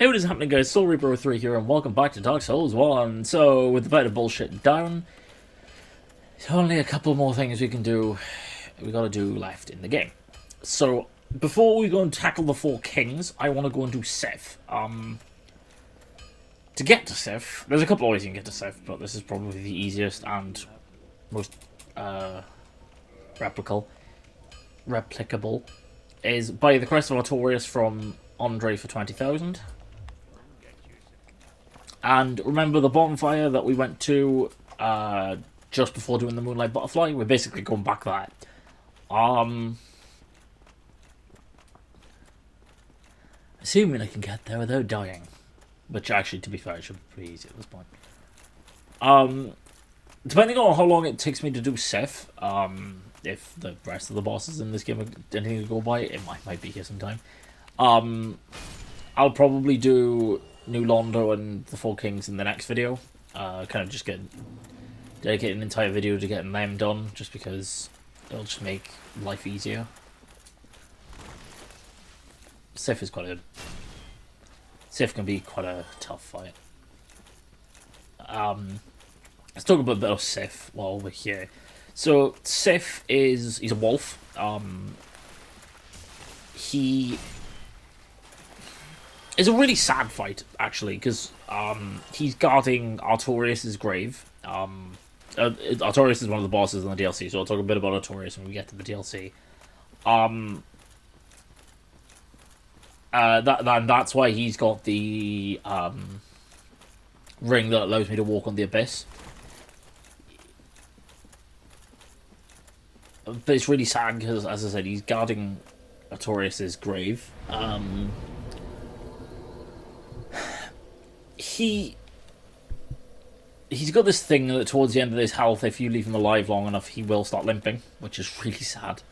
Hey, what is happening, guys? Soul Reaper 3 here, and welcome back to Dark Souls 1. So, with the bit of bullshit down, there's only a couple more things we can do. We gotta do left in the game. So, before we go and tackle the four kings, I want to go and do Sif. To get to Sif, there's a couple of ways you can get to Sif, but this is probably the easiest and most replicable, is buy the Crest of Artorias from Andre for 20,000. And remember the bonfire that we went to just before doing the Moonlight Butterfly? We're basically going back there. Assuming I can get there without dying. Which actually, to be fair, it should be pretty easy at this point. Depending on how long it takes me to do Sif, if the rest of the bosses in this game are anything to go by, it might be here sometime. I'll probably do New Londo and the Four Kings in the next video. Kind of just dedicate an entire video to getting them done, just because it'll just make life easier. Sif Sif can be quite a tough fight. Let's talk about a bit of Sif while we're here. So Sif he's a wolf. He is a really sad fight, actually, because he's guarding Artorias' grave. Artorias is one of the bosses in the DLC, so I'll talk a bit about Artorias when we get to the DLC. That's why he's got the ring that allows me to walk on the abyss. But it's really sad because, as I said, he's guarding Artorias' grave. He's got this thing that towards the end of his health, if you leave him alive long enough, he will start limping, which is really sad.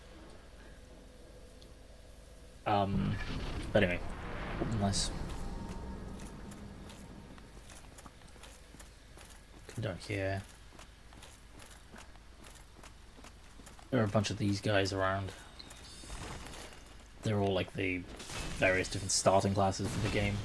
But anyway, nice. Come down here. There are a bunch of these guys around. They're all like the various different starting classes for the game.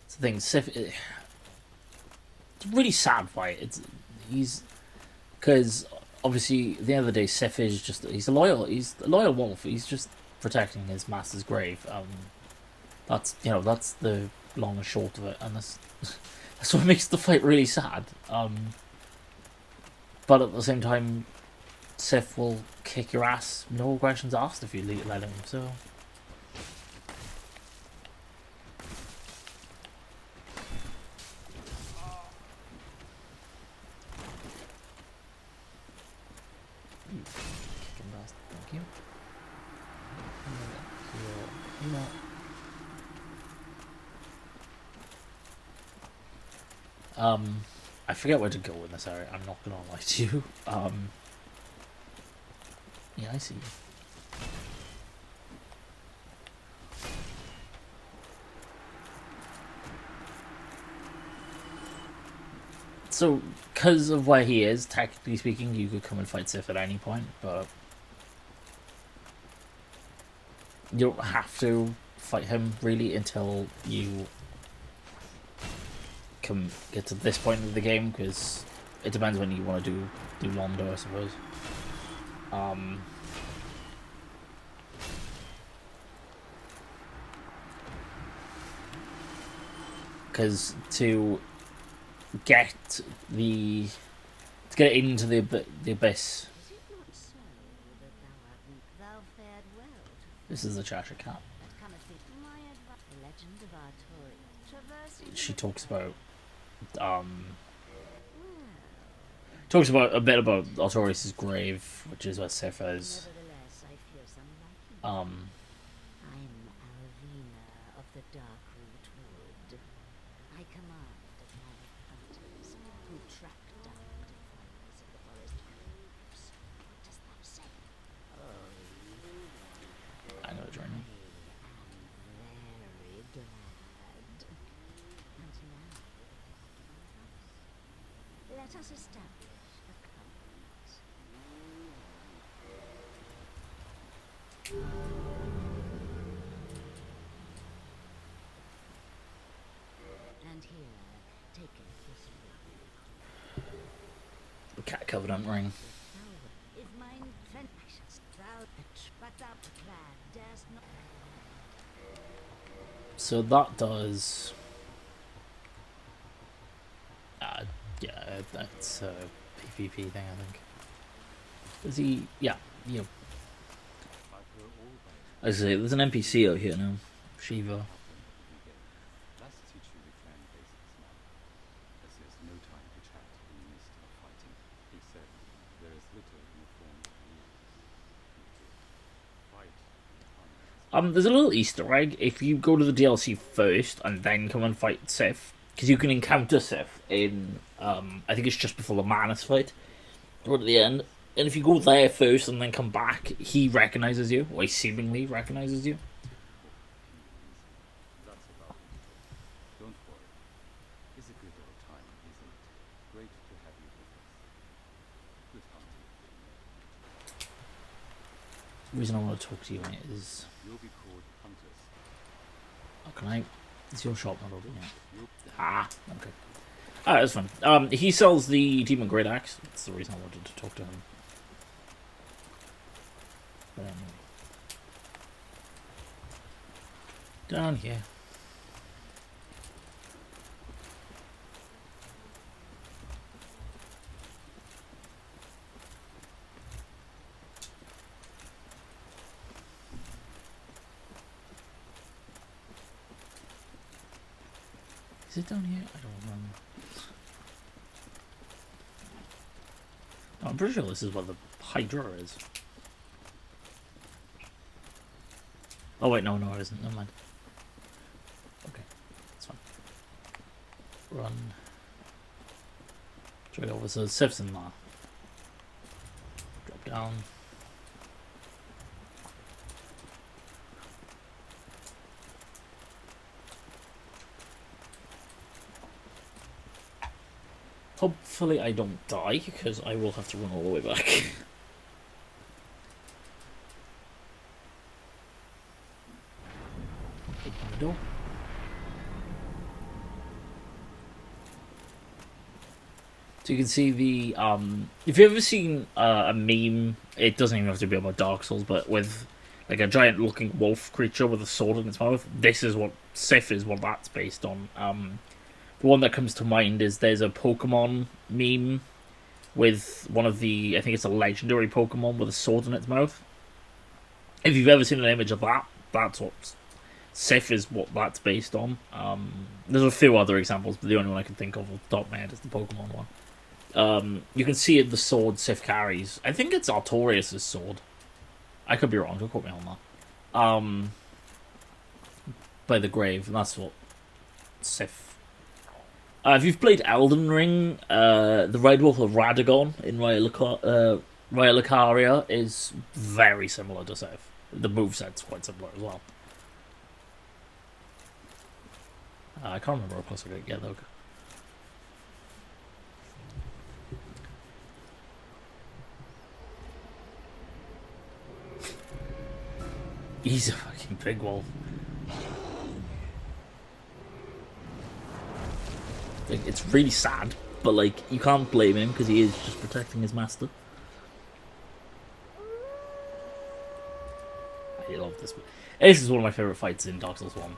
It's the thing, Sif. It's a really sad fight. Because obviously at the end of the day, Sif is he's a loyal wolf. He's just protecting his master's grave. That's the long and short of it, and that's what makes the fight really sad. But at the same time, Sif will kick your ass, no questions asked, if you let him. So. Thank you. I forget where to go in this area. I'm not gonna lie to you. Yeah, I see. So, because of where he is, technically speaking, you could come and fight Sif at any point, but you don't have to fight him, really, until you can get to this point of the game, because it depends when you want to do Londo, I suppose. Because to get into the abyss. This is the Cheshire Cat. She talks about a bit about Artorias' grave, which is where Sif is. Let us establish a covenant. And here, take it this way. Cat covenant ring. If mine friend thou but thou clad darest not. So that does. Yeah, that's a PvP thing, I think. Does he? Yeah, you know. I say there's an NPC out here now, Shiva. There's a little Easter egg. If you go to the DLC first and then come and fight Sif, because you can encounter Sif in, I think it's just before the Manus fight, or at the end. And if you go there first and then come back, he recognizes you, or he seemingly recognizes you. The reason I want to talk to you, mate, is... Oh, can I... Is your shop not open yet? Ah, okay. Ah, that's fine. He sells the Demon Great Axe. That's the reason I wanted to talk to him. But anyway. Down here. Is it down here? I don't remember. Oh, I'm pretty sure this is what the Hydra is. Oh wait, no, it isn't. Never mind. Okay, that's fine. Run. Straight over. So Sif's in there. Drop down. Hopefully I don't die, because I will have to run all the way back. Open the door. So you can see the, if you've ever seen a meme, it doesn't even have to be about Dark Souls, but with like a giant looking wolf creature with a sword in its mouth, this is what Sif is, what that's based on. The one that comes to mind is there's a Pokemon meme with one of the, I think it's a legendary Pokemon with a sword in its mouth. If you've ever seen an image of that, that's what Sif is, what that's based on. There's a few other examples, but the only one I can think of off the top of my head is the Pokemon one. You can see it, the sword Sif carries. I think it's Artorias' sword. I could be wrong, don't quote me on that. By the grave, and that's what Sif. If you've played Elden Ring, the Red Wolf of Radagon in Raya Lucaria is very similar to Sif. The moveset's quite similar as well. I can't remember how close I got. Yeah, though. He's a fucking big wolf. Like, it's really sad, but like you can't blame him because he is just protecting his master. I love this. This is one of my favorite fights in Dark Souls 1.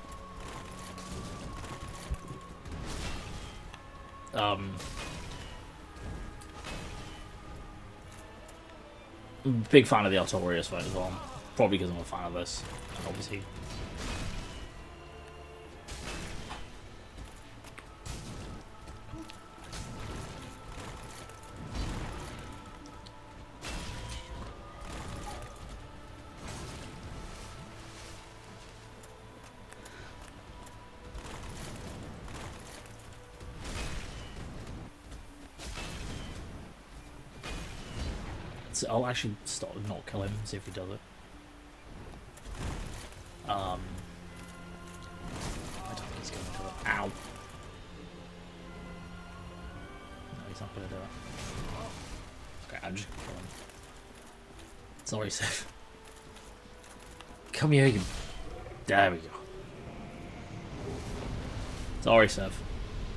Big fan of the Artorias fight as well. Probably because I'm a fan of this, obviously. So I'll actually start with not kill him, see if he does it. I don't think he's going to do it. Ow! No, he's not gonna do it. Okay, I'm just gonna kill him. Sorry, Sif. Come here, you... There we go. Sorry, Sif.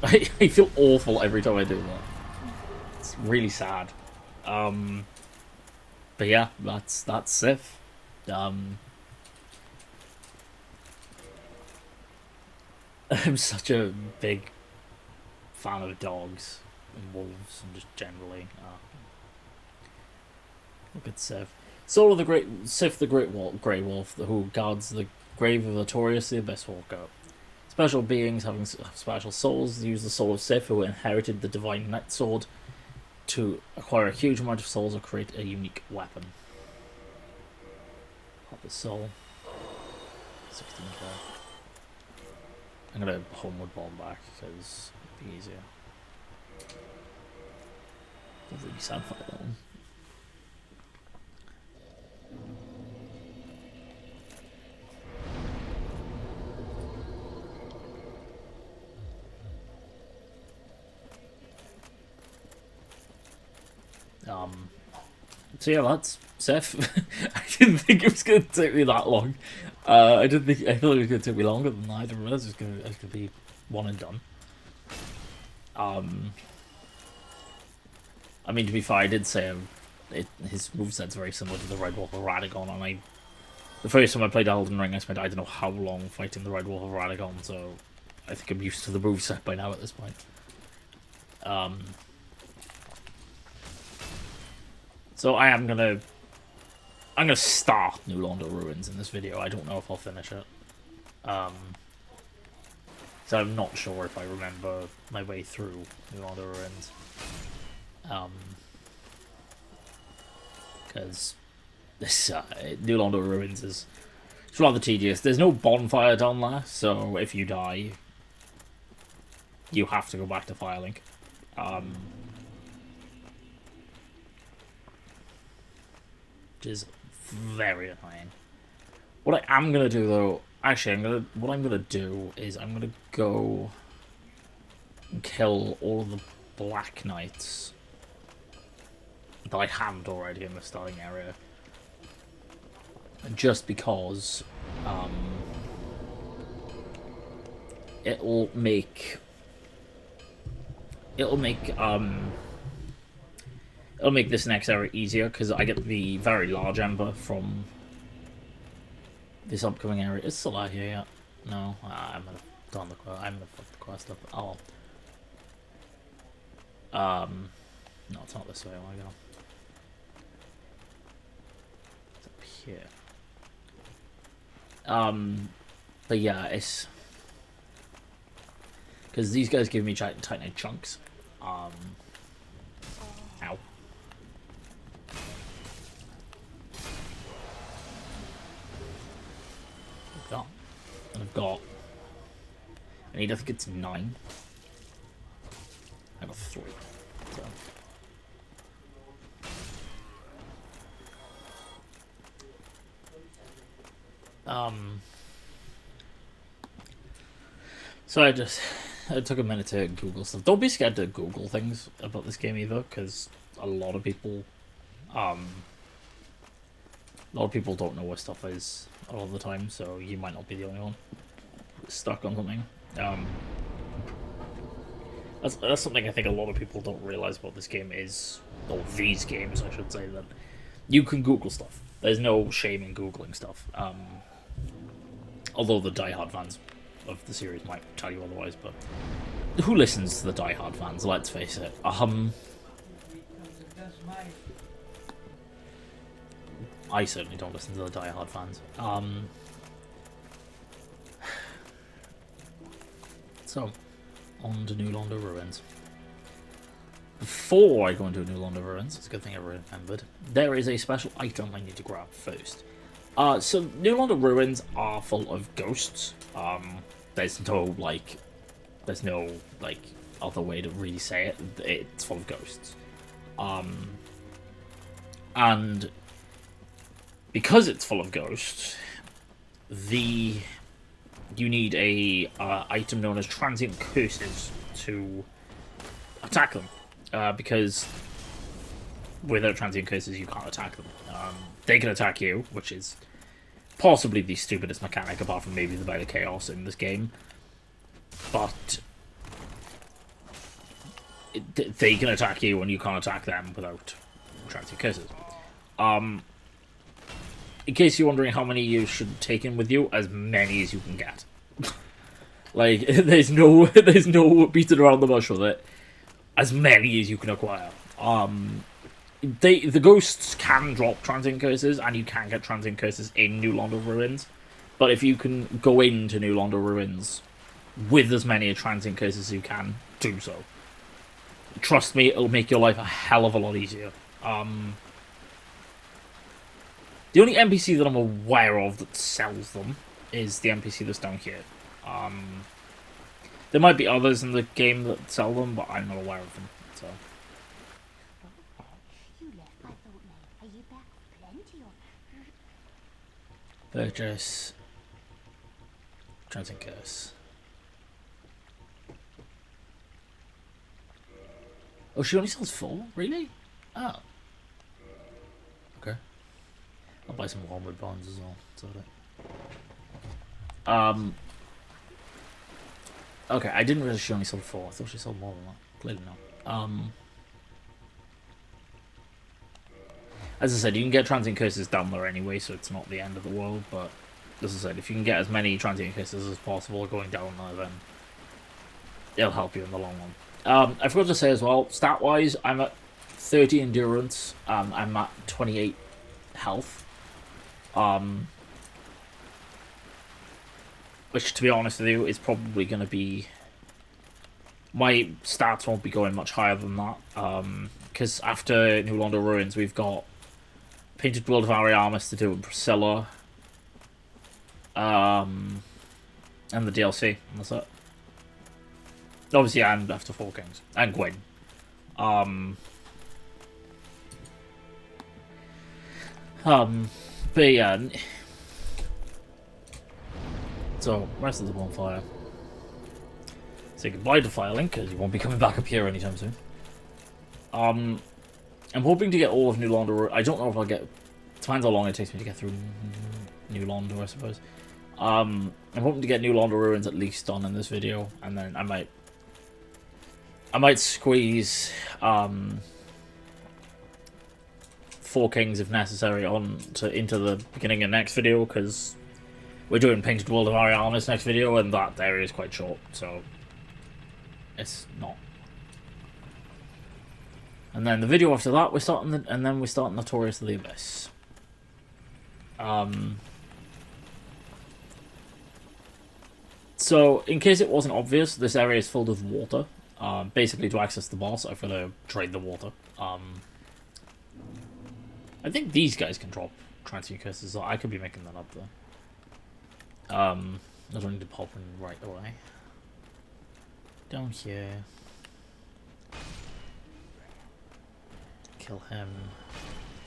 I feel awful every time I do that. It's really sad. But yeah, that's Sif. I'm such a big fan of dogs and wolves and just generally. Look at Sif. Soul of the Great Sif, the Grey Wolf, who guards the grave of Artorias, the Abyss Walker. Special beings having special souls use the soul of Sif, who inherited the Divine Night Sword, to acquire a huge amount of souls or create a unique weapon. Pop his soul. 16k. I'm gonna homeward bomb back because it'll be easier. A really sad fight, that one. So yeah, that's Sif. I didn't think it was going to take me that long. I thought it was going to take me longer than that. I didn't realize it was going to be one and done. I mean, to be fair, I did say his moveset's very similar to the Red Wolf of Radagon, and the first time I played Elden Ring, I spent I don't know how long fighting the Red Wolf of Radagon, so I think I'm used to the moveset by now at this point. So I'm gonna start New Londo Ruins in this video. I don't know if I'll finish it. So I'm not sure if I remember my way through New Londo Ruins. Because this New Londo Ruins it's rather tedious. There's no bonfire down there, so if you die, you have to go back to Firelink. Which is very annoying. What I am gonna do though, actually, what I'm gonna do is I'm gonna go and kill all of the Black Knights that I haven't already in the starting area, just because it'll make this next area easier because I get the very large ember from this upcoming area. Is Salah here yet? No, I'm gonna done the quest. I'm gonna fuck the quest up. Oh, no, it's not this way. I wanna go. It's up here. But yeah, it's because these guys give me titanite chunks. Ow. And I've got, I think it's 9. I got 3. So I took a minute to Google stuff. Don't be scared to Google things about this game either, because a lot of people don't know what stuff is a lot of the time, so you might not be the only one stuck on something. That's something I think a lot of people don't realize about this game is, or these games I should say, that you can Google stuff. There's no shame in Googling stuff. Although the diehard fans of the series might tell you otherwise, but who listens to the diehard fans, let's face it. I certainly don't listen to the diehard fans. So, on to New Londo Ruins. Before I go into New Londo Ruins, it's a good thing I remembered, there is a special item I need to grab first. So New Londo Ruins are full of ghosts. There's no other way to really say it. It's full of ghosts. And because it's full of ghosts, you need a item known as transient curses to attack them. because without transient curses you can't attack them. They can attack you, which is possibly the stupidest mechanic apart from maybe the Bite of Chaos in this game. But they can attack you and you can't attack them without transient curses. In case you're wondering how many you should take in with you, as many as you can get. Like, there's no beating around the bush with it. As many as you can acquire. The ghosts can drop transient curses, and you can get transient curses in New Londo Ruins. But if you can go into New Londo Ruins with as many transient curses as you can, do so. Trust me, it'll make your life a hell of a lot easier. The only NPC that I'm aware of that sells them is the NPC that's down here. There might be others in the game that sell them, but I'm not aware of them. So. Purchase. Transient curse. Oh, she only sells 4? Really? Oh. Okay. I'll buy some Wormwood Bonds as well. Okay, I didn't realize she only sold 4. I thought she sold more than that. Clearly not. As I said, you can get transient curses down there anyway, so it's not the end of the world, but as I said, if you can get as many transient curses as possible going down there, then it'll help you in the long run. I forgot to say as well, stat-wise, I'm at 30 endurance, I'm at 28 health. Which, to be honest with you, is probably going to be... My stats won't be going much higher than that. Because after New Londo Ruins, we've got Painted World of Artorias to do with Priscilla. And the DLC, and that's it. Obviously, and after Four Kings. And Gwen. But yeah... So, rest of the bonfire. Say goodbye to Firelink, because you won't be coming back up here anytime soon. I'm hoping to get all of New Londo. I don't know if I'll get... Depends how long it takes me to get through New Londo, I suppose. I'm hoping to get New Londo Ruins at least done in this video, and then I might squeeze Four Kings if necessary into the beginning of next video, because we're doing Painted World of Artorias next video, and that area is quite short, so it's not. And then the video after that, we're starting Artorias of the Abyss. So, in case it wasn't obvious, this area is filled with water. Basically, to access the boss, I've got to trade the water. I think these guys can drop transient curses, so I could be making that up, though. I don't need to pop in right away. Down here. Kill him.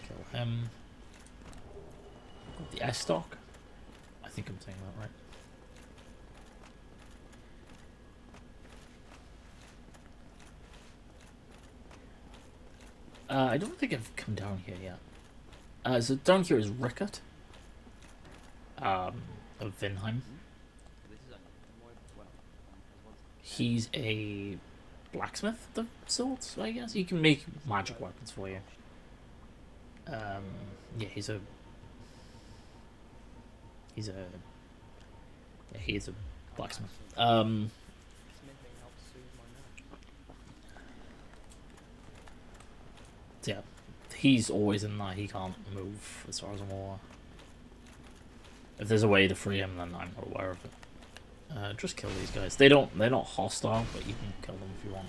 Kill him. Got the S-Stock? I think I'm saying that right. I don't think I've come down here yet. So down here is Rickert. Of Vinheim. He's a blacksmith of sorts, I guess. He can make magic weapons for you. Yeah, he is a blacksmith. Yeah, he's always in there. He can't move, as far as I'm aware. If there's a way to free him, then I'm not aware of it. Just kill these guys. They're not hostile, but you can kill them if you want.